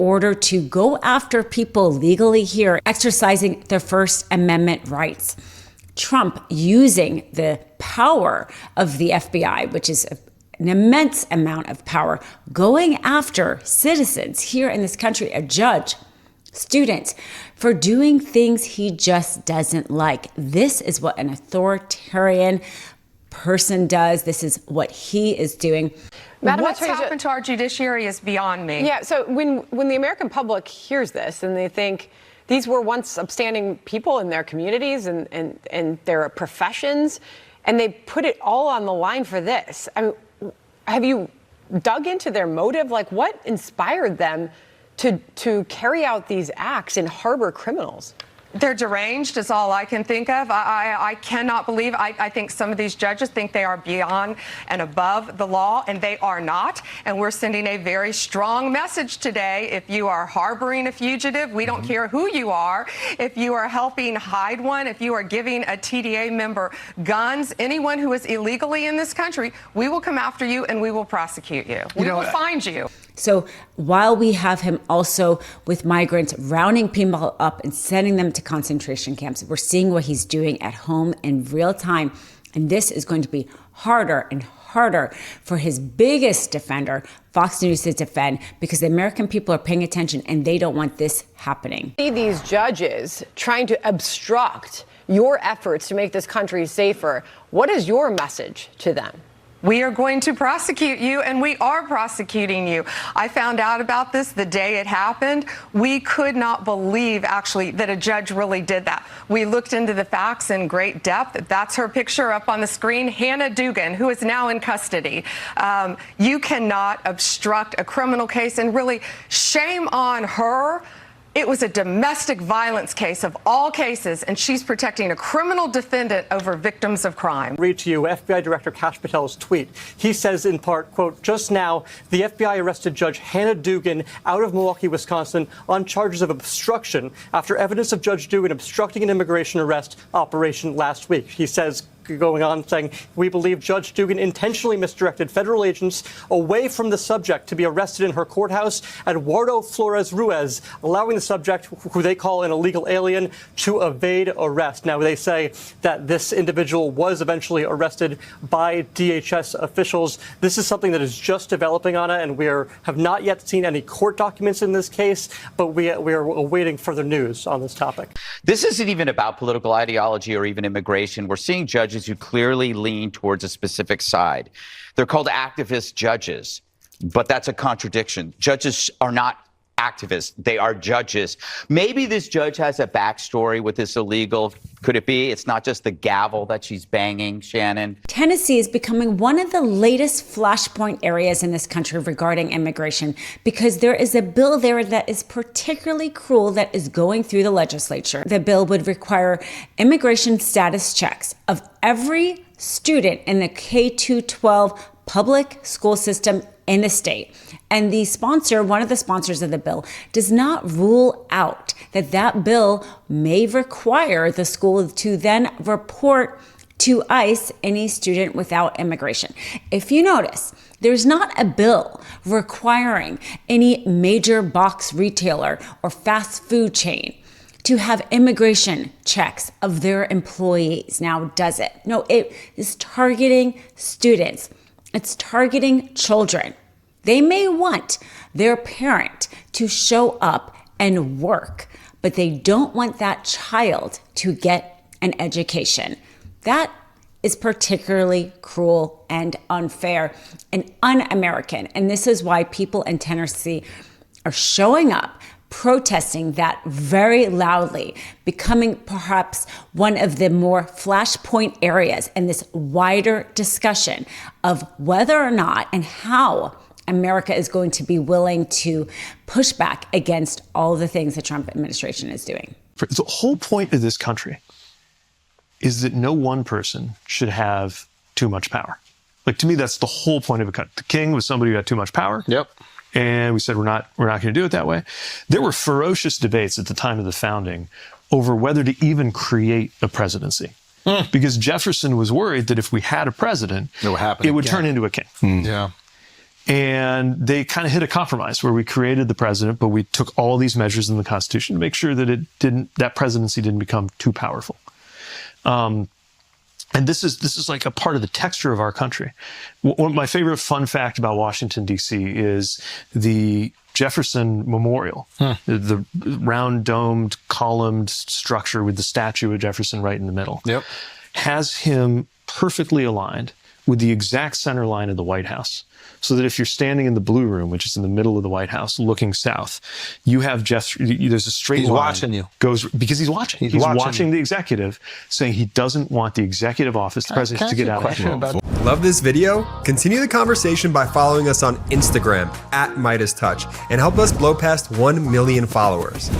order to go after people legally here, exercising their First Amendment rights. Trump using the power of the FBI, which is an immense amount of power, going after citizens here in this country, a judge, students, for doing things he just doesn't like. This is what an authoritarian person does. This is what he is doing. Madam What's happened to our judiciary is beyond me. Yeah, so when the American public hears this and they think these were once upstanding people in their communities and their professions, and they put it all on the line for this, I mean, have you dug into their motive? Like, what inspired them to carry out these acts and harbor criminals? They're deranged is all I can think of. I cannot believe. I think some of these judges think they are beyond and above the law, and they are not. And we're sending a very strong message today. If you are harboring a fugitive, we don't care who you are. If you are helping hide one, if you are giving a TDA member guns, anyone who is illegally in this country, we will come after you and we will prosecute you. We will find you. So while we have him also with migrants rounding people up and sending them to concentration camps, we're seeing what he's doing at home in real time. And this is going to be harder and harder for his biggest defender, Fox News, to defend, because the American people are paying attention and they don't want this happening. See these judges trying to obstruct your efforts to make this country safer. What is your message to them? We are going to prosecute you, and we are prosecuting you. I found out about this the day it happened. We could not believe, actually, that a judge really did that. We looked into the facts in great depth. That's her picture up on the screen, Hannah Dugan, who is now in custody. You cannot obstruct a criminal case, and really, shame on her. It was a domestic violence case of all cases, and she's protecting a criminal defendant over victims of crime. Read to you FBI Director Kash Patel's tweet. He says in part, quote, "Just now, the FBI arrested Judge Hannah Dugan out of Milwaukee, Wisconsin on charges of obstruction after evidence of Judge Dugan obstructing an immigration arrest operation last week." He says, going on, saying, "We believe Judge Dugan intentionally misdirected federal agents away from the subject to be arrested in her courthouse, Eduardo Flores Ruiz, allowing the subject, who they call an illegal alien, to evade arrest." Now, they say that this individual was eventually arrested by DHS officials. This is something that is just developing, Anna, and we have not yet seen any court documents in this case, but we are awaiting further news on this topic. This isn't even about political ideology or even immigration. We're seeing judges who clearly lean towards a specific side. They're called activist judges, but that's a contradiction. Judges are not activists. They are judges. Maybe this judge has a backstory with this illegal. Could it be? It's not just the gavel that she's banging, Shannon. Tennessee is becoming one of the latest flashpoint areas in this country regarding immigration, because there is a bill there that is particularly cruel that is going through the legislature. The bill would require immigration status checks of every student in the K-12 public school system in the state. And the sponsor, one of the sponsors of the bill, does not rule out that that bill may require the school to then report to ICE any student without immigration. If you notice, there's not a bill requiring any major box retailer or fast food chain to have immigration checks of their employees. Now, does it? No, it is targeting students. It's targeting children. They may want their parent to show up and work, but they don't want that child to get an education. That is particularly cruel and unfair and un-American. And this is why people in Tennessee are showing up, protesting that very loudly, becoming perhaps one of the more flashpoint areas in this wider discussion of whether or not and how America is going to be willing to push back against all the things the Trump administration is doing. The whole point of this country is that no one person should have too much power. Like, to me, that's the whole point of a country. The king was somebody who had too much power. Yep. And we said, we're not going to do it that way. There were ferocious debates at the time of the founding over whether to even create a presidency. Because Jefferson was worried that if we had a president, it would turn into a king. Yeah. And they kind of hit a compromise where we created the president, but we took all these measures in the Constitution to make sure that that presidency didn't become too powerful. And this is like a part of the texture of our country. One of my favorite fun fact about Washington, D.C. is the Jefferson Memorial, the round domed columned structure with the statue of Jefferson right in the middle, has him perfectly aligned with the exact center line of the White House. So that if you're standing in the Blue Room, which is in the middle of the White House, looking south, you have there's a straight line. He's watching you. Because he's watching. He's watching the executive, saying he doesn't want the executive office, the president, to get out of control. Love this video? Continue the conversation by following us on Instagram @MeidasTouch and help us blow past 1 million followers.